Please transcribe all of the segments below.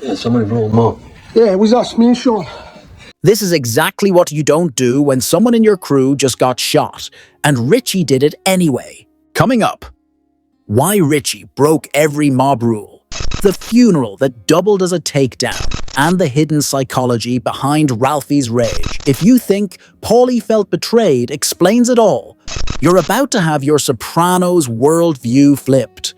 Yeah, somebody blew him up. Yeah, it was us, me and Sean. This is exactly what you don't do when someone in your crew just got shot, and Richie did it anyway. Coming up, why Richie broke every mob rule, the funeral that doubled as a takedown, and the hidden psychology behind Ralphie's rage. If you think Paulie felt betrayed explains it all, you're about to have your Sopranos worldview flipped.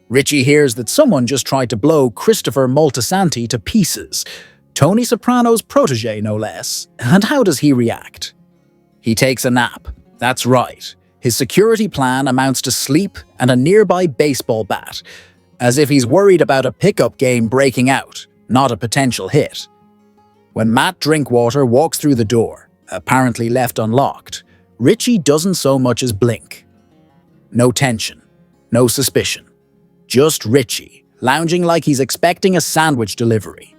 Richie hears that someone just tried to blow Christopher Moltisanti to pieces, Tony Soprano's protege no less. And how does he react? He takes a nap. That's right. His security plan amounts to sleep and a nearby baseball bat, as if he's worried about a pickup game breaking out, not a potential hit. When Matt Drinkwater walks through the door, apparently left unlocked, Richie doesn't so much as blink. No tension, no suspicion. Just Richie, lounging like he's expecting a sandwich delivery.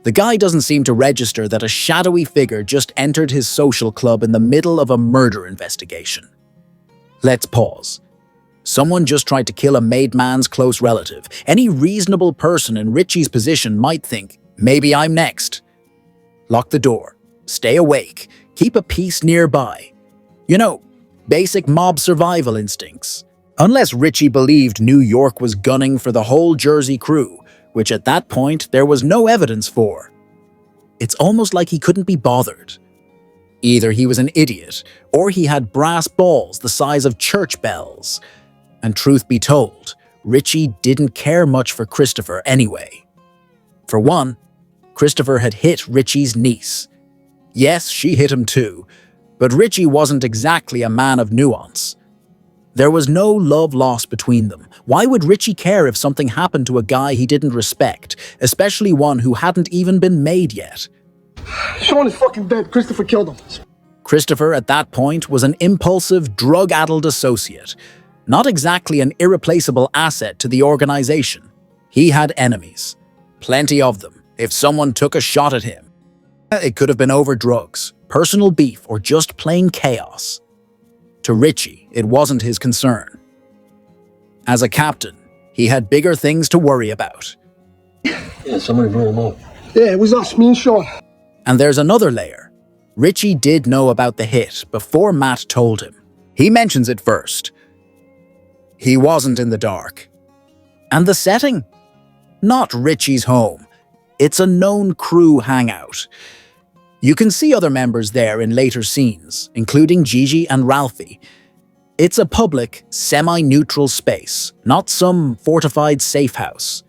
The guy doesn't seem to register that a shadowy figure just entered his social club in the middle of a murder investigation. Let's pause. Someone just tried to kill a made man's close relative. Any reasonable person in Richie's position might think, maybe I'm next. Lock the door. Stay awake. Keep a peace nearby. You know, basic mob survival instincts. Unless Richie believed New York was gunning for the whole Jersey crew, which at that point there was no evidence for. It's almost like he couldn't be bothered. Either he was an idiot, or he had brass balls the size of church bells. And truth be told, Richie didn't care much for Christopher anyway. For one, Christopher had hit Richie's niece. Yes, she hit him too, but Richie wasn't exactly a man of nuance. There was no love lost between them. Why would Richie care if something happened to a guy he didn't respect, especially one who hadn't even been made yet? Sean is fucking dead. Christopher killed him. Christopher, at that point, was an impulsive, drug-addled associate. Not exactly an irreplaceable asset to the organization. He had enemies. Plenty of them. If someone took a shot at him, it could have been over drugs, personal beef, or just plain chaos. To Richie, it wasn't his concern. As a captain, he had bigger things to worry about. Yeah, somebody blew him up. Yeah, it was us, me and Sean. And there's another layer. Richie did know about the hit before Matt told him. He mentions it first. He wasn't in the dark. And the setting? Not Richie's home. It's a known crew hangout. You can see other members there in later scenes, including Gigi and Ralphie. It's a public, semi-neutral space, not some fortified safe house.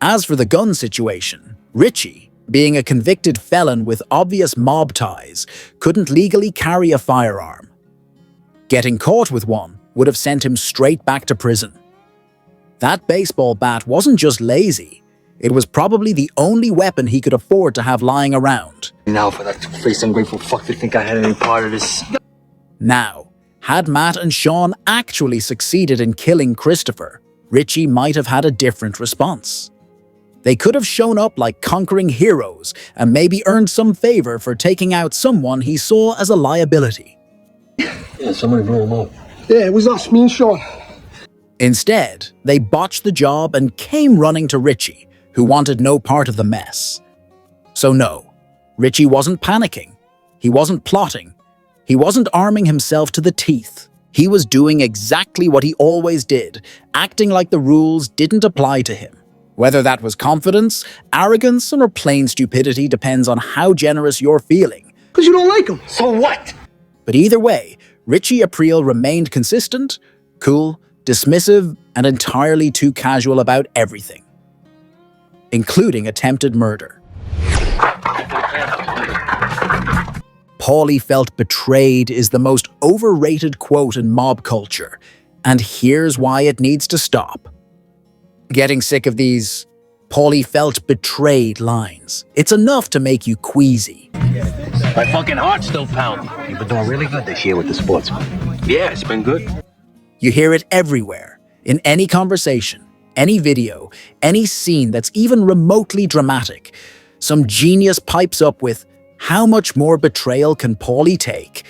As for the gun situation, Richie, being a convicted felon with obvious mob ties, couldn't legally carry a firearm. Getting caught with one would have sent him straight back to prison. That baseball bat wasn't just lazy. It was probably the only weapon he could afford to have lying around. Now for that two-faced ungrateful fuck to think I had any part of this. Now, had Matt and Sean actually succeeded in killing Christopher, Richie might have had a different response. They could have shown up like conquering heroes and maybe earned some favor for taking out someone he saw as a liability. Yeah, somebody blew him up. Yeah, it was us, me and Sean. Instead, they botched the job and came running to Richie, who wanted no part of the mess. So no, Richie wasn't panicking. He wasn't plotting. He wasn't arming himself to the teeth. He was doing exactly what he always did, acting like the rules didn't apply to him. Whether that was confidence, arrogance, or plain stupidity depends on how generous you're feeling. Because you don't like him. So what? But either way, Richie Aprile remained consistent, cool, dismissive, and entirely too casual about everything, including attempted murder. Paulie felt betrayed is the most overrated quote in mob culture, and here's why it needs to stop. Getting sick of these Paulie felt betrayed lines. It's enough to make you queasy. My fucking heart's still pounding. You've been doing really good this year with the sports. Yeah, it's been good. You hear it everywhere, in any conversation, any video, any scene that's even remotely dramatic. Some genius pipes up with, "How much more betrayal can Paulie take?"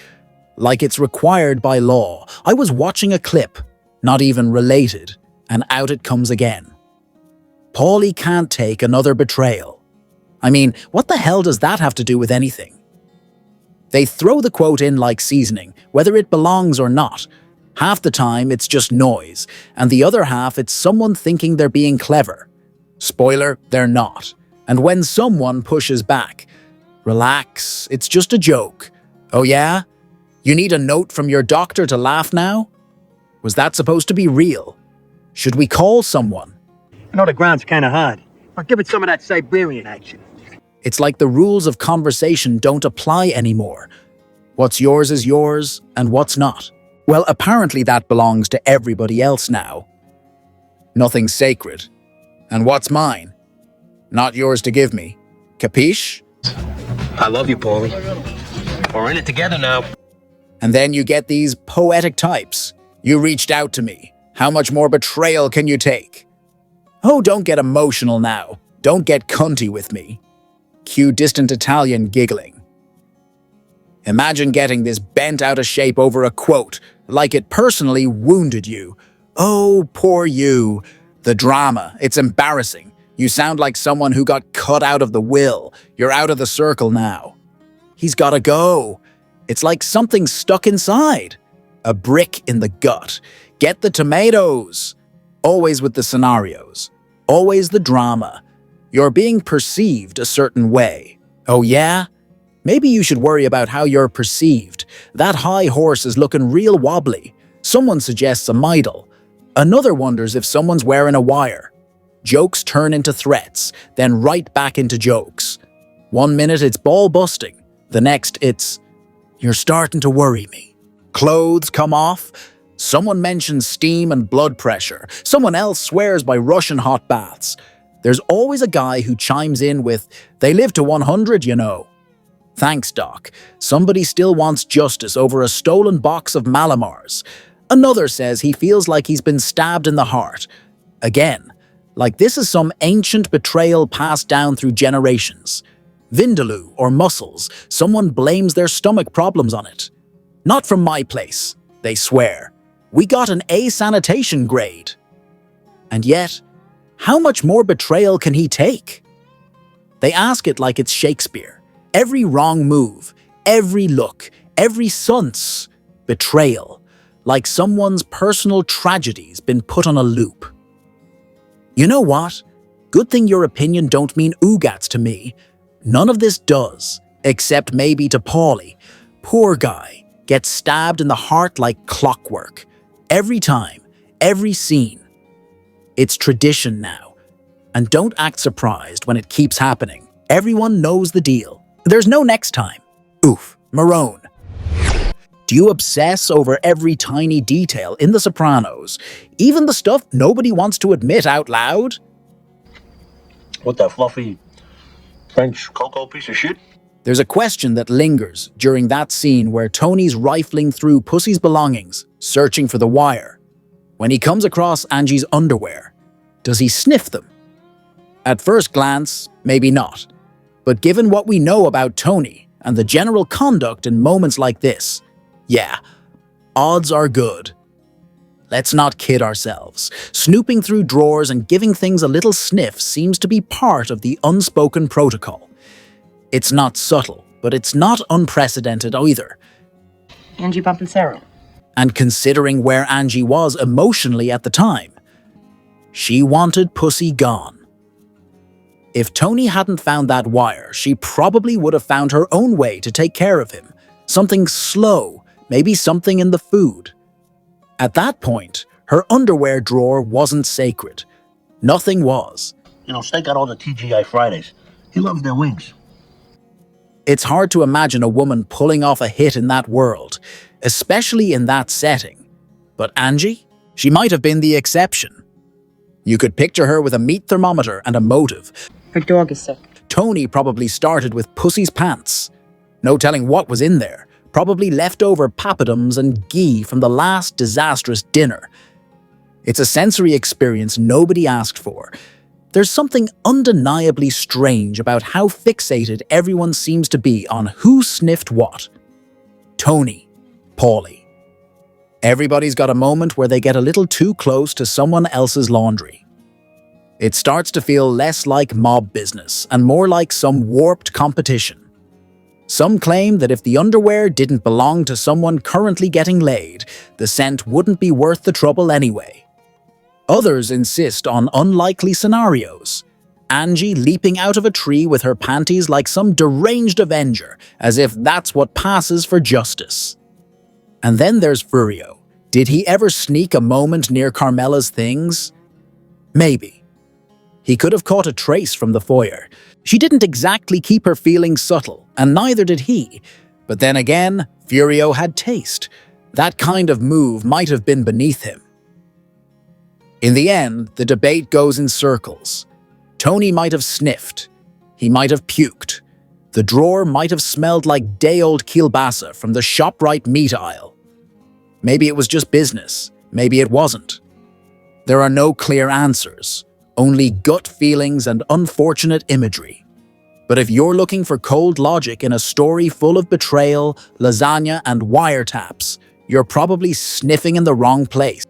Like it's required by law. I was watching a clip, not even related, and out it comes again. Paulie can't take another betrayal. I mean, what the hell does that have to do with anything? They throw the quote in like seasoning, whether it belongs or not. Half the time, it's just noise, and the other half, it's someone thinking they're being clever. Spoiler, they're not. And when someone pushes back, relax, it's just a joke. Oh yeah? You need a note from your doctor to laugh now? Was that supposed to be real? Should we call someone? I know the ground's kind of hard. I'll give it some of that Siberian action. It's like the rules of conversation don't apply anymore. What's yours is yours, and what's not. Well, apparently that belongs to everybody else now. Nothing's sacred. And what's mine? Not yours to give me. Capiche? I love you, Paulie. We're in it together now. And then you get these poetic types. You reached out to me. How much more betrayal can you take? Oh, don't get emotional now. Don't get cunty with me. Cue distant Italian giggling. Imagine getting this bent out of shape over a quote, like it personally wounded you. Oh, poor you. The drama, it's embarrassing. You sound like someone who got cut out of the will. You're out of the circle now. He's gotta go. It's like something stuck inside. A brick in the gut. Get the tomatoes. Always with the scenarios. Always the drama. You're being perceived a certain way. Oh yeah? Maybe you should worry about how you're perceived. That high horse is looking real wobbly. Someone suggests a midle. Another wonders if someone's wearing a wire. Jokes turn into threats, then right back into jokes. 1 minute it's ball busting. The next it's, you're starting to worry me. Clothes come off. Someone mentions steam and blood pressure. Someone else swears by Russian hot baths. There's always a guy who chimes in with, they live to 100, you know. Thanks, Doc. Somebody still wants justice over a stolen box of Malamars. Another says he feels like he's been stabbed in the heart. Again, like this is some ancient betrayal passed down through generations. Vindaloo or muscles, someone blames their stomach problems on it. Not from my place, they swear. We got an A sanitation grade. And yet, how much more betrayal can he take? They ask it like it's Shakespeare. Every wrong move, every look, every sunce, betrayal. Like someone's personal tragedy's been put on a loop. You know what? Good thing your opinion don't mean oogats to me. None of this does, except maybe to Paulie. Poor guy, gets stabbed in the heart like clockwork. Every time, every scene. It's tradition now. And don't act surprised when it keeps happening. Everyone knows the deal. There's no next time. Oof, Marone. Do you obsess over every tiny detail in The Sopranos? Even the stuff nobody wants to admit out loud? What the fluffy French cocoa piece of shit? There's a question that lingers during that scene where Tony's rifling through Pussy's belongings, searching for the wire. When he comes across Angie's underwear, does he sniff them? At first glance, maybe not. But given what we know about Tony and the general conduct in moments like this, yeah, odds are good. Let's not kid ourselves. Snooping through drawers and giving things a little sniff seems to be part of the unspoken protocol. It's not subtle, but it's not unprecedented either. Angie bumping Sarah. And considering where Angie was emotionally at the time, she wanted Pussy gone. If Tony hadn't found that wire, she probably would have found her own way to take care of him. Something slow, maybe something in the food. At that point, her underwear drawer wasn't sacred. Nothing was. You know, Snake got all the TGI Fridays. He loves their wings. It's hard to imagine a woman pulling off a hit in that world, especially in that setting. But Angie? She might have been the exception. You could picture her with a meat thermometer and a motive. Her dog is sick. Tony probably started with Pussy's pants. No telling what was in there. Probably leftover papadums and ghee from the last disastrous dinner. It's a sensory experience nobody asked for. There's something undeniably strange about how fixated everyone seems to be on who sniffed what. Tony, Paulie. Everybody's got a moment where they get a little too close to someone else's laundry. It starts to feel less like mob business and more like some warped competition. Some claim that if the underwear didn't belong to someone currently getting laid, the scent wouldn't be worth the trouble anyway. Others insist on unlikely scenarios. Angie leaping out of a tree with her panties like some deranged avenger, as if that's what passes for justice. And then there's Furio. Did he ever sneak a moment near Carmela's things? Maybe. He could have caught a trace from the foyer. She didn't exactly keep her feelings subtle, and neither did he. But then again, Furio had taste. That kind of move might have been beneath him. In the end, the debate goes in circles. Tony might have sniffed. He might have puked. The drawer might have smelled like day-old kielbasa from the ShopRite meat aisle. Maybe it was just business. Maybe it wasn't. There are no clear answers. Only gut feelings and unfortunate imagery. But if you're looking for cold logic in a story full of betrayal, lasagna, and wiretaps, you're probably sniffing in the wrong place.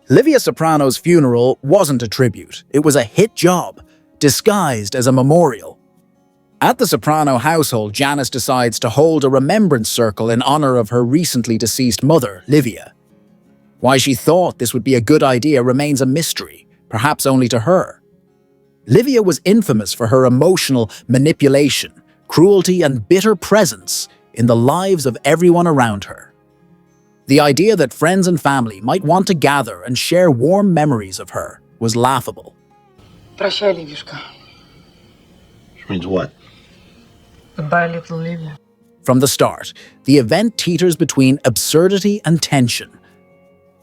Livia Soprano's funeral wasn't a tribute. It was a hit job, disguised as a memorial. At the Soprano household, Janice decides to hold a remembrance circle in honor of her recently deceased mother, Livia. Why she thought this would be a good idea remains a mystery. Perhaps only to her. Livia was infamous for her emotional manipulation, cruelty, and bitter presence in the lives of everyone around her. The idea that friends and family might want to gather and share warm memories of her was laughable. Прощай, Ливюшка. Which means what? Goodbye, little Livia. From the start, the event teeters between absurdity and tension.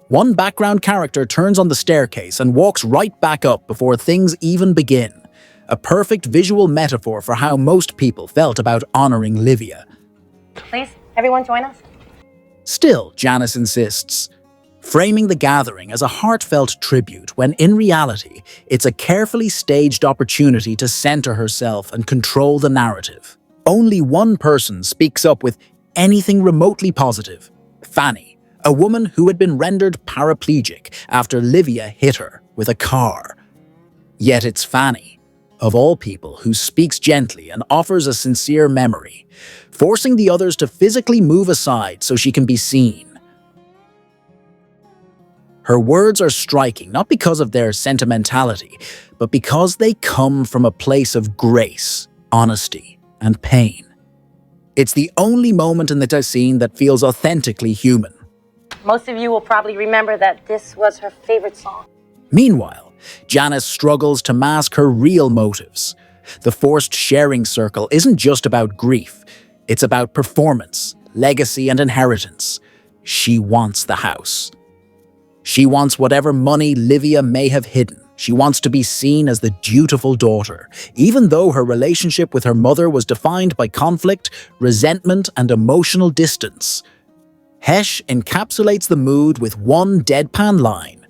One background character turns on the staircase and walks right back up before things even begin. A perfect visual metaphor for how most people felt about honoring Livia. Please, everyone join us. Still, Janice insists, framing the gathering as a heartfelt tribute when in reality, it's a carefully staged opportunity to center herself and control the narrative. Only one person speaks up with anything remotely positive, Fanny. A woman who had been rendered paraplegic after Livia hit her with a car. Yet it's Fanny, of all people, who speaks gently and offers a sincere memory, forcing the others to physically move aside so she can be seen. Her words are striking not because of their sentimentality, but because they come from a place of grace, honesty, and pain. It's the only moment in the scene that feels authentically human. Most of you will probably remember that this was her favorite song. Meanwhile, Janice struggles to mask her real motives. The forced sharing circle isn't just about grief. It's about performance, legacy, and inheritance. She wants the house. She wants whatever money Livia may have hidden. She wants to be seen as the dutiful daughter, even though her relationship with her mother was defined by conflict, resentment, and emotional distance. Hesh encapsulates the mood with one deadpan line.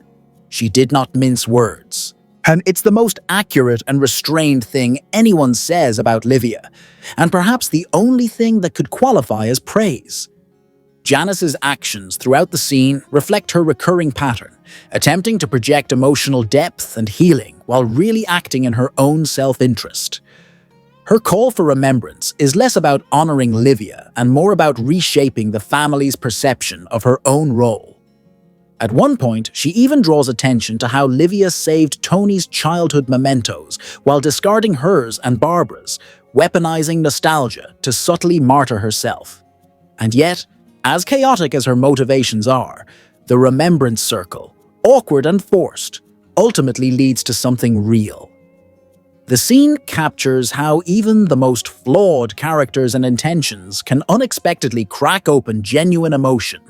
She did not mince words. And it's the most accurate and restrained thing anyone says about Livia, and perhaps the only thing that could qualify as praise. Janice's actions throughout the scene reflect her recurring pattern, attempting to project emotional depth and healing while really acting in her own self-interest. Her call for remembrance is less about honoring Livia and more about reshaping the family's perception of her own role. At one point, she even draws attention to how Livia saved Tony's childhood mementos while discarding hers and Barbara's, weaponizing nostalgia to subtly martyr herself. And yet, as chaotic as her motivations are, the remembrance circle, awkward and forced, ultimately leads to something real. The scene captures how even the most flawed characters and intentions can unexpectedly crack open genuine emotion.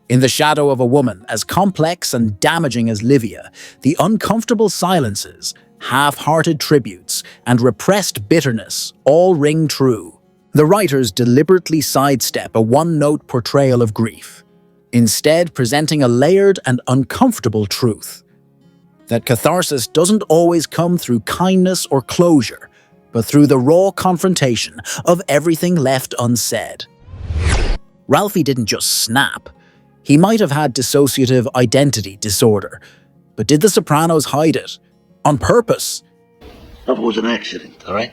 In the shadow of a woman as complex and damaging as Livia, the uncomfortable silences, half-hearted tributes, and repressed bitterness all ring true. The writers deliberately sidestep a one-note portrayal of grief, instead presenting a layered and uncomfortable truth. That catharsis doesn't always come through kindness or closure, but through the raw confrontation of everything left unsaid. Ralphie didn't just snap. He might have had dissociative identity disorder. But did the Sopranos hide it? On purpose? It was an accident, all right?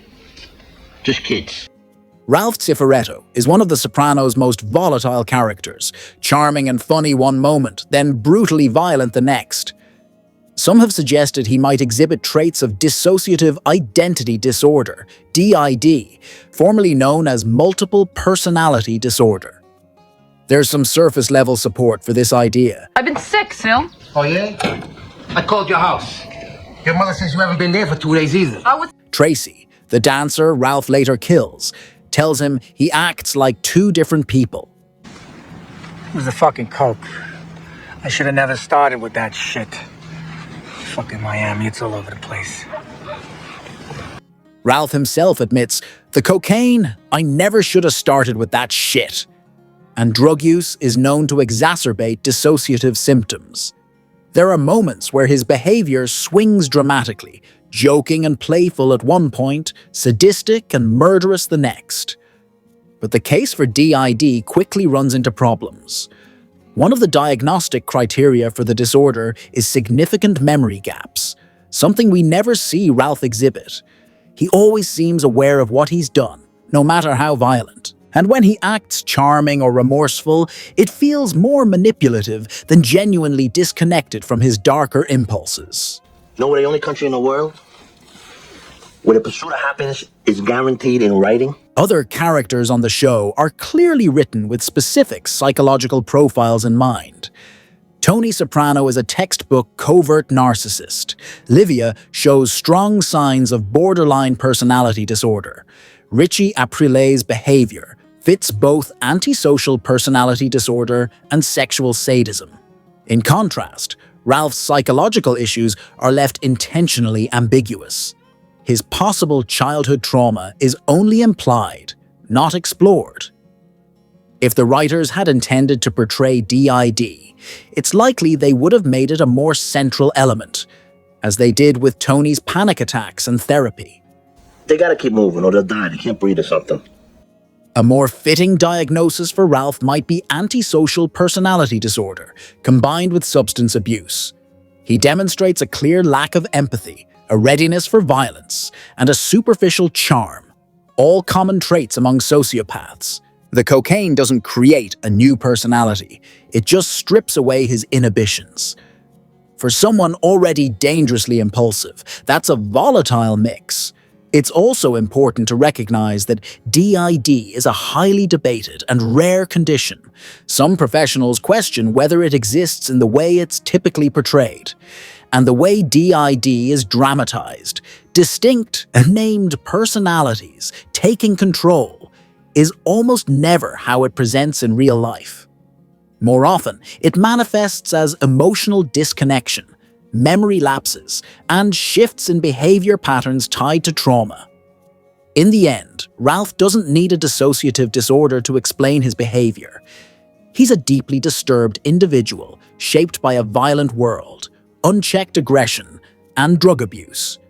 Just kids. Ralph Cifaretto is one of the Sopranos' most volatile characters, charming and funny one moment, then brutally violent the next. Some have suggested he might exhibit traits of dissociative identity disorder, DID, formerly known as multiple personality disorder. There's some surface-level support for this idea. I've been sick, Sil. Oh, yeah? I called your house. Your mother says you haven't been there for 2 days either. Tracy, the dancer Ralph later kills, tells him he acts like two different people. It was the fucking coke. I should have never started with that shit. Fucking Miami, it's all over the place. Ralph himself admits, the cocaine, I never should have started with that shit. And drug use is known to exacerbate dissociative symptoms. There are moments where his behavior swings dramatically, joking and playful at one point, sadistic and murderous the next. But the case for DID quickly runs into problems. One of the diagnostic criteria for the disorder is significant memory gaps, something we never see Ralph exhibit. He always seems aware of what he's done, no matter how violent. And when he acts charming or remorseful, it feels more manipulative than genuinely disconnected from his darker impulses. You know we're the only country in the world where the pursuit of happiness is guaranteed in writing? Other characters on the show are clearly written with specific psychological profiles in mind. Tony Soprano is a textbook covert narcissist. Livia shows strong signs of borderline personality disorder. Richie Aprile's behavior fits both antisocial personality disorder and sexual sadism. In contrast, Ralph's psychological issues are left intentionally ambiguous. His possible childhood trauma is only implied, not explored. If the writers had intended to portray DID, it's likely they would have made it a more central element, as they did with Tony's panic attacks and therapy. They gotta keep moving or they'll die. They can't breathe or something. A more fitting diagnosis for Ralph might be antisocial personality disorder, combined with substance abuse. He demonstrates a clear lack of empathy, a readiness for violence, and a superficial charm, all common traits among sociopaths. The cocaine doesn't create a new personality, it just strips away his inhibitions. For someone already dangerously impulsive, that's a volatile mix. It's also important to recognize that DID is a highly debated and rare condition. Some professionals question whether it exists in the way it's typically portrayed. And the way DID is dramatized, distinct and named personalities taking control, is almost never how it presents in real life. More often, it manifests as emotional disconnection, memory lapses, and shifts in behavior patterns tied to trauma. In the end, Ralph doesn't need a dissociative disorder to explain his behavior. He's a deeply disturbed individual shaped by a violent world, unchecked aggression, and drug abuse.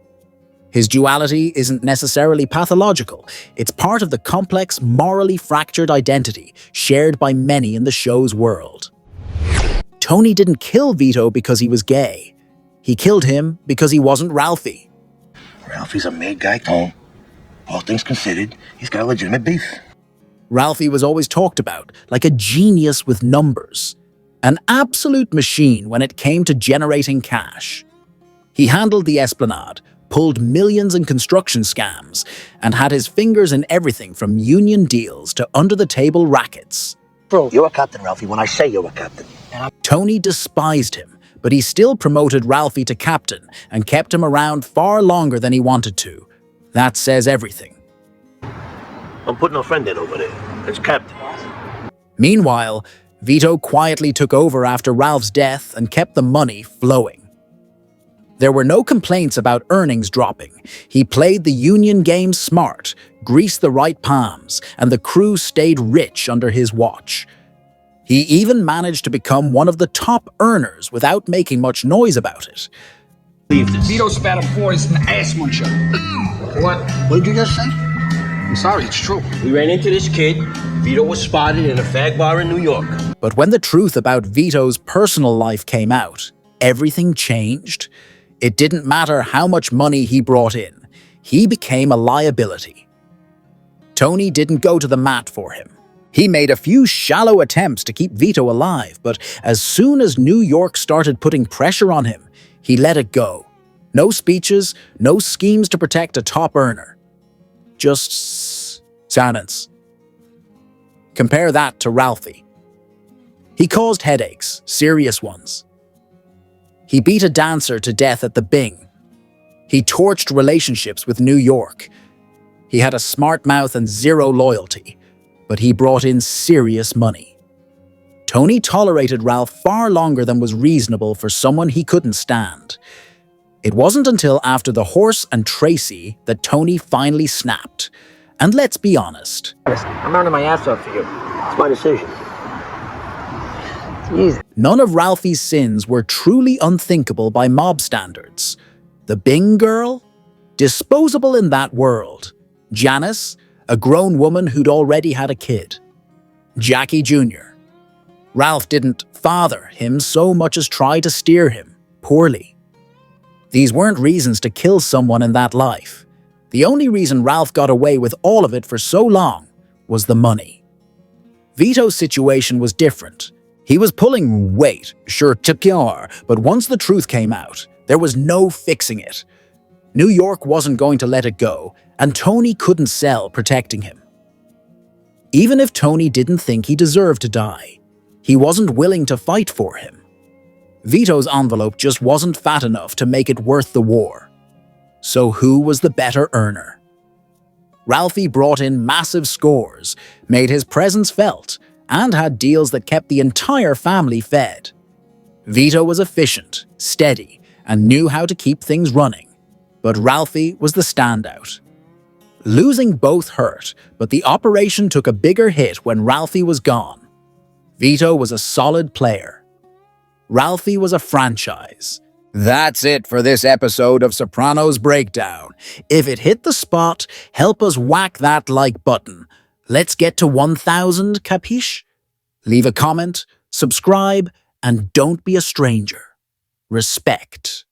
His duality isn't necessarily pathological, it's part of the complex, morally fractured identity shared by many in the show's world. Tony didn't kill Vito because he was gay. He killed him because he wasn't Ralphie. Ralphie's a made guy, Tone. All things considered, he's got legitimate beef. Ralphie was always talked about like a genius with numbers. An absolute machine when it came to generating cash. He handled the Esplanade, pulled millions in construction scams, and had his fingers in everything from union deals to under-the-table rackets. Bro, you're a captain, Ralphie, when I say you're a captain. Tony despised him, but he still promoted Ralphie to captain and kept him around far longer than he wanted to. That says everything. I'm putting a friend in over there. It's captain. Meanwhile, Vito quietly took over after Ralph's death and kept the money flowing. There were no complaints about earnings dropping. He played the union game smart, greased the right palms, and the crew stayed rich under his watch. He even managed to become one of the top earners without making much noise about it. Vito spat a poison ass muncher. What did you just say? I'm sorry, it's true. We ran into this kid. Vito was spotted in a fag bar in New York. But when the truth about Vito's personal life came out, everything changed. It didn't matter how much money he brought in. He became a liability. Tony didn't go to the mat for him. He made a few shallow attempts to keep Vito alive, but as soon as New York started putting pressure on him, he let it go. No speeches, no schemes to protect a top earner. Just silence. Compare that to Ralphie. He caused headaches, serious ones. He beat a dancer to death at the Bing. He torched relationships with New York. He had a smart mouth and zero loyalty, but he brought in serious money. Tony tolerated Ralph far longer than was reasonable for someone he couldn't stand. It wasn't until after the horse and Tracy that Tony finally snapped. And let's be honest. I'm running my ass off for you. It's my decision. Jeez. None of Ralphie's sins were truly unthinkable by mob standards. The Bing girl? Disposable in that world. Janice? A grown woman who'd already had a kid. Jackie Jr. Ralph didn't father him so much as try to steer him, poorly. These weren't reasons to kill someone in that life. The only reason Ralph got away with all of it for so long was the money. Vito's situation was different. He was pulling weight, sure, but once the truth came out, there was no fixing it. New York wasn't going to let it go, and Tony couldn't sell protecting him. Even if Tony didn't think he deserved to die, he wasn't willing to fight for him. Vito's envelope just wasn't fat enough to make it worth the war. So who was the better earner? Ralphie brought in massive scores, made his presence felt, and had deals that kept the entire family fed. Vito was efficient, steady, and knew how to keep things running. But Ralphie was the standout. Losing both hurt, but the operation took a bigger hit when Ralphie was gone. Vito was a solid player. Ralphie was a franchise. That's it for this episode of Sopranos Breakdown. If it hit the spot, help us whack that like button. Let's get to 1,000, capiche? Leave a comment, subscribe, and don't be a stranger. Respect.